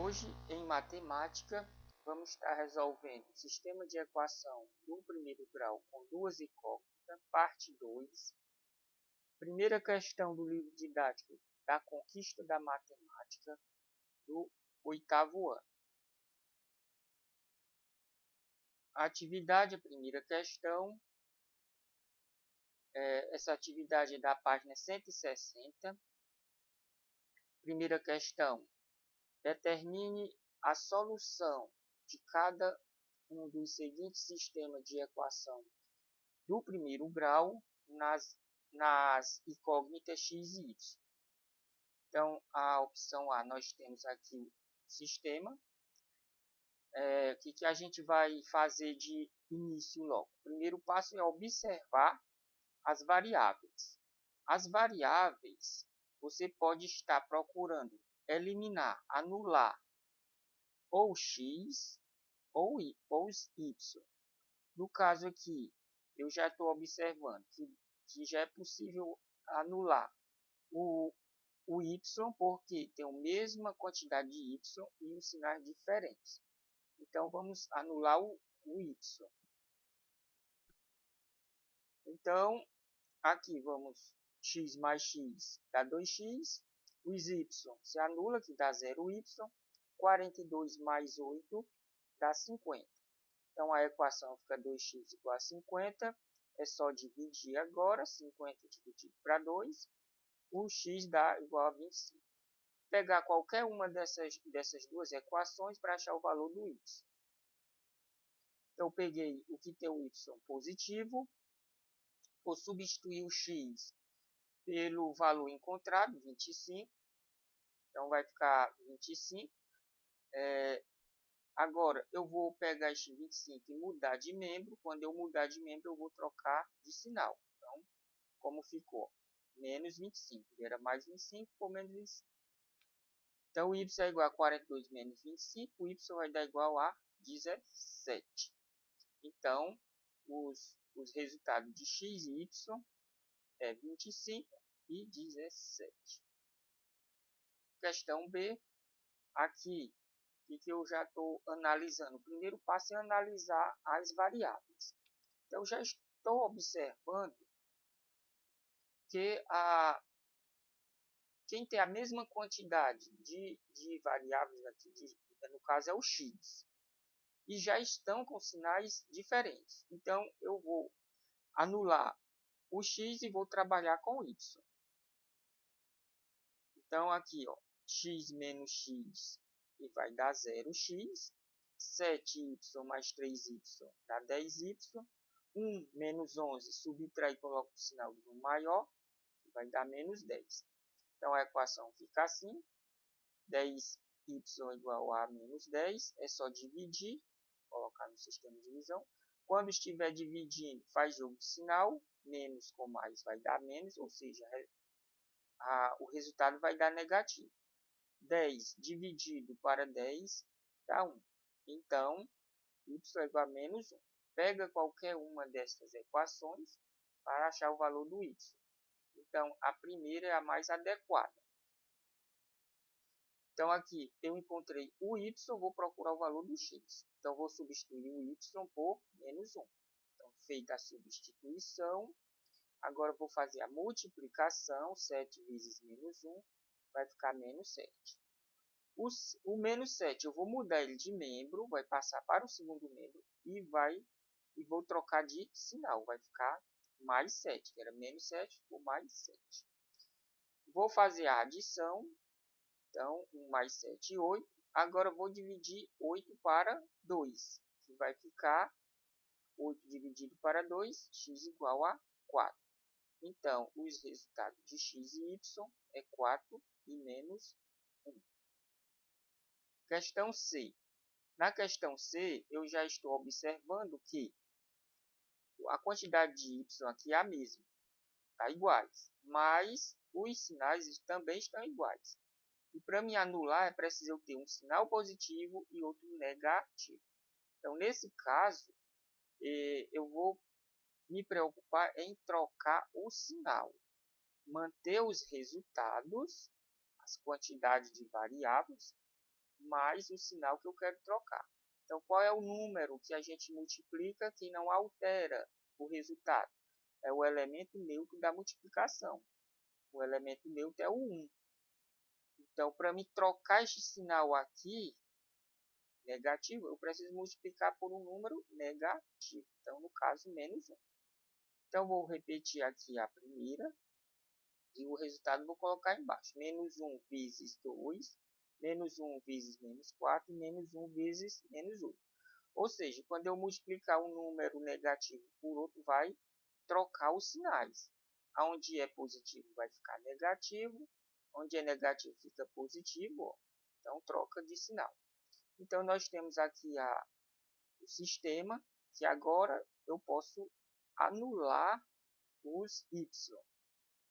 Hoje, em matemática, vamos estar resolvendo o sistema de equação do primeiro grau com duas incógnitas, parte 2. Primeira questão do livro didático da conquista da matemática do 8º ano. A atividade, a primeira questão, essa atividade é da página 160. Primeira questão, determine a solução de cada um dos seguintes sistemas de equação do primeiro grau nas incógnitas x e y. Então, a opção A, nós temos aqui o sistema. O que a gente vai fazer de início logo? O primeiro passo é observar as variáveis. As variáveis, você pode estar procurando eliminar, anular ou x ou y. No caso aqui, eu já estou observando que já é possível anular o y, porque tem a mesma quantidade de y e os sinais diferentes. Então, vamos anular o y. Então, aqui vamos x mais x dá 2x, os y se anula, que dá 0y, 42 mais 8 dá 50. Então, a equação fica 2x igual a 50, é só dividir agora, 50 dividido para 2, o x dá igual a 25. Pegar qualquer uma dessas duas equações para achar o valor do y. Então, eu peguei o que tem o y positivo, vou substituir o x pelo valor encontrado, 25. Então, vai ficar 25. Agora, eu vou pegar este 25 e mudar de membro. Quando eu mudar de membro, eu vou trocar de sinal. Então, como ficou? Menos 25. Era mais 25, ficou menos 25. Então, o y é igual a 42 menos 25. O y vai dar igual a 17. Então, os resultados de x e y é 25 e 17. Questão B. Aqui, o que eu já estou analisando? O primeiro passo é analisar as variáveis. Então, já estou observando que quem tem a mesma quantidade de variáveis aqui, no caso é o x, e já estão com sinais diferentes. Então, eu vou anular o x e vou trabalhar com o y. Então, aqui, ó, x menos x e vai dar 0x, 7y mais 3y dá 10y, 1 menos 11, subtrai e coloca o sinal do maior, que vai dar menos 10. Então, a equação fica assim, 10y igual a menos 10, é só dividir, colocar no sistema de divisão. Quando estiver dividindo, faz jogo de sinal, menos com mais vai dar menos, ou seja, o resultado vai dar negativo. 10 dividido para 10 dá 1. Então, y é igual a menos 1. Pega qualquer uma dessas equações para achar o valor do y. Então, a primeira é a mais adequada. Então, aqui eu encontrei o y, vou procurar o valor do x. Então, vou substituir o y por menos 1. Então, feita a substituição, agora vou fazer a multiplicação, 7 vezes menos 1, vai ficar menos 7. O menos 7, eu vou mudar ele de membro, vai passar para o segundo membro e vou trocar de sinal, vai ficar mais 7, que era menos 7, ficou mais 7. Vou fazer a adição, então 1 mais 7, 8. Agora vou dividir 8 para 2, que vai ficar 8 dividido para 2, x igual a 4. Então, os resultados de x e y é 4 e menos 1. Questão C. Na questão C, eu já estou observando que a quantidade de y aqui é a mesma, está iguais, mas os sinais também estão iguais. E para me anular, é preciso eu ter um sinal positivo e outro negativo. Então, nesse caso, eu vou me preocupar em trocar o sinal, manter os resultados, as quantidades de variáveis, mais o sinal que eu quero trocar. Então, qual é o número que a gente multiplica que não altera o resultado? É o elemento neutro da multiplicação. O elemento neutro é o 1. Então, para me trocar este sinal aqui, negativo, eu preciso multiplicar por um número negativo. Então, no caso, menos 1. Então, vou repetir aqui a primeira. E o resultado vou colocar embaixo. Menos 1 vezes 2, menos 1 vezes menos 4, menos 1 vezes menos 8. Ou seja, quando eu multiplicar um número negativo por outro, vai trocar os sinais. Onde é positivo vai ficar negativo, onde é negativo fica positivo. Ó. Então, troca de sinal. Então, nós temos aqui o sistema, que agora eu posso anular os y.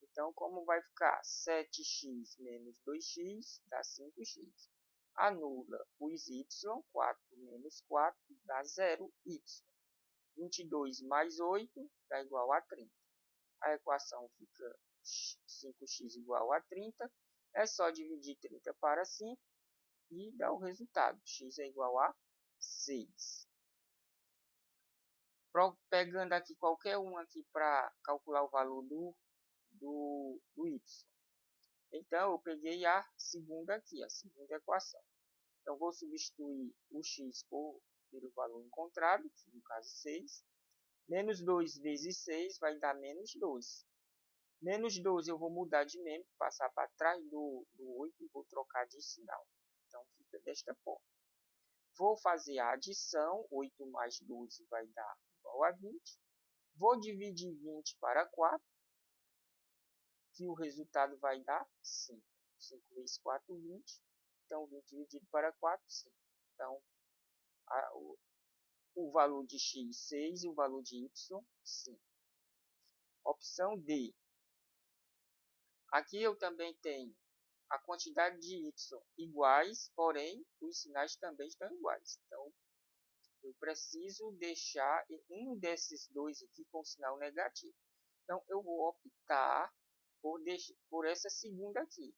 Então, como vai ficar? 7x menos 2x dá 5x. Anula os y, 4 menos 4 dá 0y. 22 mais 8 dá igual a 30. A equação fica 5x igual a 30. É só dividir 30 para 5 e dá o resultado. X é igual a 6. Pegando aqui qualquer um aqui para calcular o valor do y. Então, eu peguei a segunda aqui, a segunda equação. Então, vou substituir o x pelo valor encontrado, que no caso 6. Menos 2 vezes 6 vai dar menos 12. Menos 12 eu vou mudar de membro, passar para trás do 8 e vou trocar de sinal. Então, fica desta forma. Vou fazer a adição, 8 mais 12 vai dar igual a 20. Vou dividir 20 para 4. Que o resultado vai dar 5. 5 vezes 4, 20. Então, 20 dividido para 4, 5. Então, o valor de x, 6, e o valor de y, 5. Opção D. Aqui eu também tenho a quantidade de y iguais, porém, os sinais também estão iguais. Então, eu preciso deixar um desses dois aqui com sinal negativo. Então, eu vou optar por essa segunda aqui.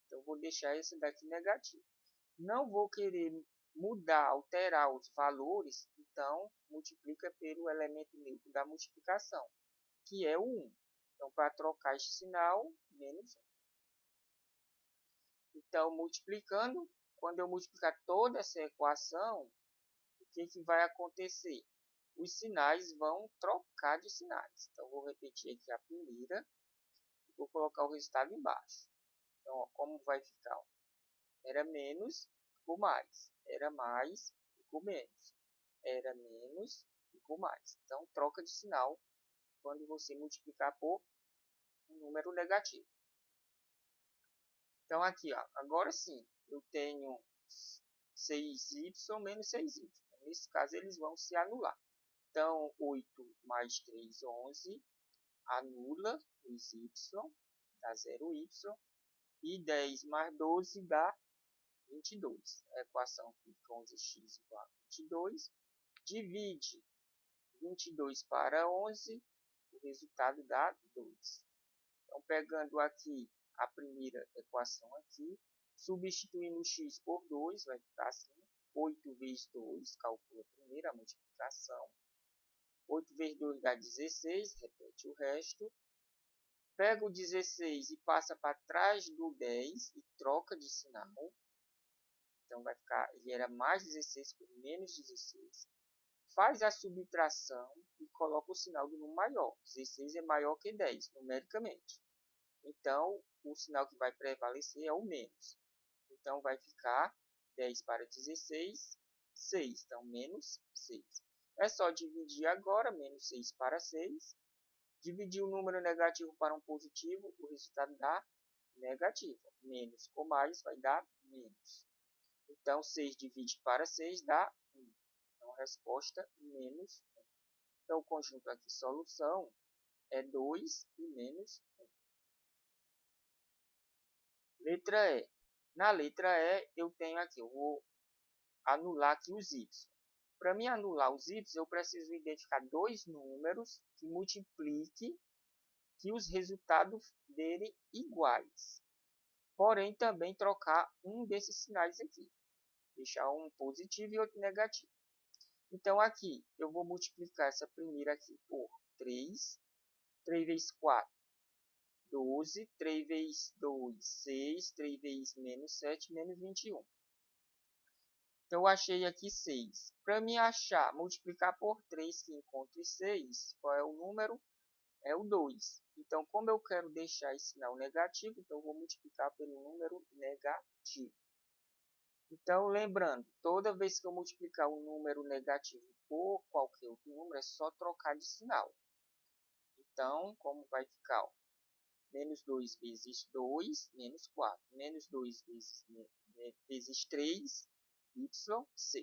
Então, vou deixar esse daqui negativo. Não vou querer mudar, alterar os valores, então, multiplica pelo elemento neutro da multiplicação, que é o 1. Então, para trocar este sinal, menos 1. Então, multiplicando, quando eu multiplicar toda essa equação, o que vai acontecer? Os sinais vão trocar de sinais. Então, vou repetir aqui a primeira. Vou colocar o resultado embaixo. Então, ó, como vai ficar? Ó, era menos, ficou mais. Era mais, ficou menos. Era menos, ficou mais. Então, troca de sinal quando você multiplicar por um número negativo. Então, aqui, ó, agora sim, eu tenho 6y menos 6y. Nesse caso, eles vão se anular. Então, 8 mais 3, 11. Anula os y, dá 0y. E 10 mais 12 dá 22. A equação fica 11x igual a 22. Divide 22 para 11, o resultado dá 2. Então, pegando aqui a primeira equação aqui, substituindo o x por 2, vai ficar assim. 8 vezes 2, calcula a primeira multiplicação. 8 vezes 2 dá 16, repete o resto. Pega o 16 e passa para trás do 10 e troca de sinal. Então, vai ficar, ele era mais 16 por menos 16. Faz a subtração e coloca o sinal do número maior. 16 é maior que 10, numericamente. Então, o sinal que vai prevalecer é o menos. Então, vai ficar 10 para 16, 6. Então, menos 6. É só dividir agora, menos 6 para 6. Dividir o número negativo para um positivo, o resultado dá negativo. Menos com mais vai dar menos. Então, 6 divide para 6 dá 1. Então, a resposta menos 1. Então, o conjunto aqui, solução, é 2 e menos 1. Letra E. Na letra E, eu tenho aqui, eu vou anular aqui os y. Para mim anular os y, eu preciso identificar dois números que multipliquem, que os resultados dele iguais. Porém, também trocar um desses sinais aqui. deixar um positivo e outro negativo. Então, aqui, eu vou multiplicar essa primeira aqui por 3. 3 vezes 4, 12. 3 vezes 2, 6. 3 vezes menos 7, menos 21. Então, eu achei aqui 6. Para me achar, multiplicar por 3, que encontre 6, qual é o número? É o 2. Então, como eu quero deixar esse sinal negativo, então eu vou multiplicar pelo número negativo. Então, lembrando, toda vez que eu multiplicar um número negativo por qualquer outro número, é só trocar de sinal. Então, como vai ficar? Ó, menos 2 vezes 2, menos 4. Menos 2 vezes 3, y,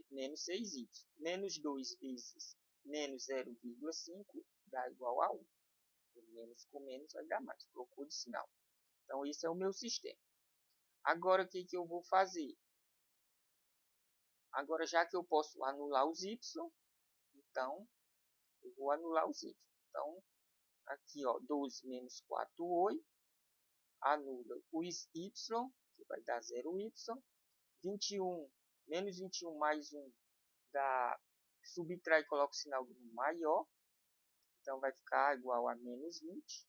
menos 6y. Menos 2 vezes menos 0,5 dá igual a 1. Menos com menos vai dar mais. Trocou de sinal. Então, esse é o meu sistema. Agora, o que eu vou fazer? Agora, já que eu posso anular os y, então, eu vou anular os y. Então, aqui, ó, 12 menos 4, 8. Anula os y, que vai dar 0y. 21, menos 21 mais 1, dá, subtrai e coloca o sinal do maior. Então, vai ficar igual a menos 20.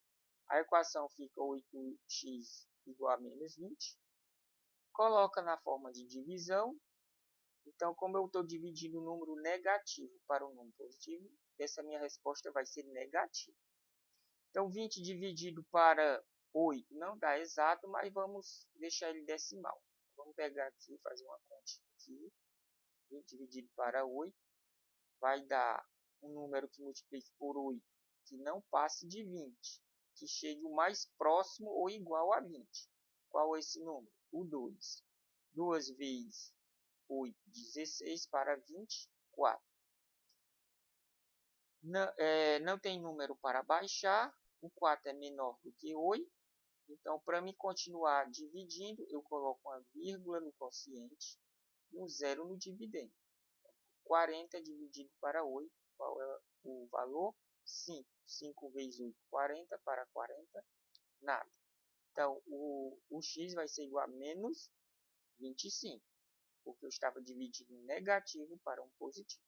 A equação fica 8x igual a menos 20. Coloca na forma de divisão. Então, como eu estou dividindo o número negativo para o número positivo, essa minha resposta vai ser negativa. Então, 20 dividido para 8 não dá exato, mas vamos deixar ele decimal. Vamos pegar aqui e fazer uma continha aqui. 20 dividido para 8 vai dar um número que multiplique por 8, que não passe de 20, que chegue o mais próximo ou igual a 20. Qual é esse número? O 2. 2 vezes 8, 16 para 24. Não tem número para baixar. O 4 é menor do que 8. Então, para me continuar dividindo, eu coloco uma vírgula no quociente e um zero no dividendo. 40 dividido para 8. Qual é o valor? 5. 5 vezes 8, 40 para 40, nada. Então, o x vai ser igual a menos 25. Porque eu estava dividindo um negativo para um positivo.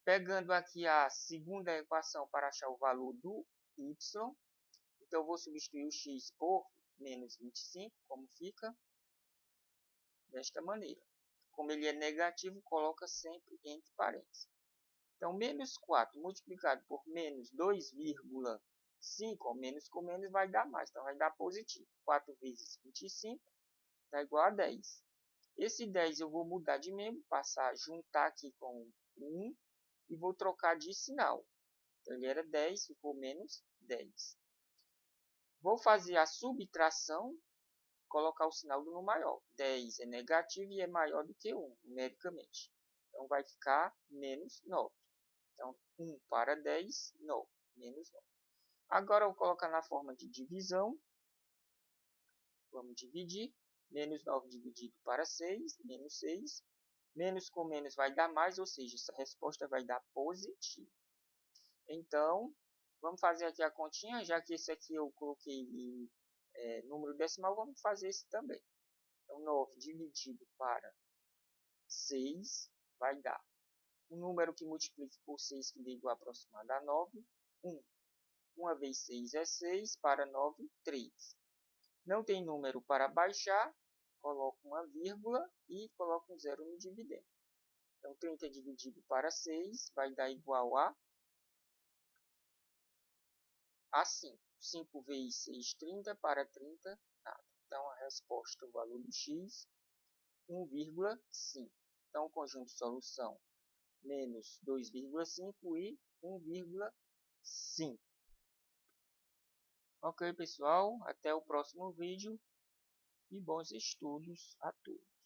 Pegando aqui a segunda equação para achar o valor do y, então eu vou substituir o x por menos 25, como fica? Desta maneira. Como ele é negativo, coloca sempre entre parênteses. Então, menos 4 multiplicado por menos 2,5, menos com menos vai dar mais, então vai dar positivo. 4 vezes 25 dá igual a 10. Esse 10 eu vou mudar de membro, passar a juntar aqui com 1 e vou trocar de sinal. Então, ele era 10, ficou menos 10. Vou fazer a subtração, colocar o sinal do número maior. 10 é negativo e é maior do que 1, numericamente. Então, vai ficar menos 9. Então, 1 para 10, 9, menos 9. Agora, eu vou colocar na forma de divisão. Vamos dividir. Menos 9 dividido para 6, menos 6. Menos com menos vai dar mais, ou seja, essa resposta vai dar positivo. Então, vamos fazer aqui a continha, já que esse aqui eu coloquei número decimal, vamos fazer esse também. Então, 9 dividido para 6 vai dar um número que multiplique por 6, que dê igual aproximado a 9, 1. 1 vezes 6 é 6, para 9, 3. Não tem número para baixar, coloco uma vírgula e coloco um zero no dividendo. Então, 30 dividido para 6 vai dar igual a 5. 5 vezes 6, 30, para 30, nada. Então, a resposta, o valor do x, 1,5. Então, o conjunto de solução, menos 2,5 e 1,5. Ok, pessoal? Até o próximo vídeo e bons estudos a todos.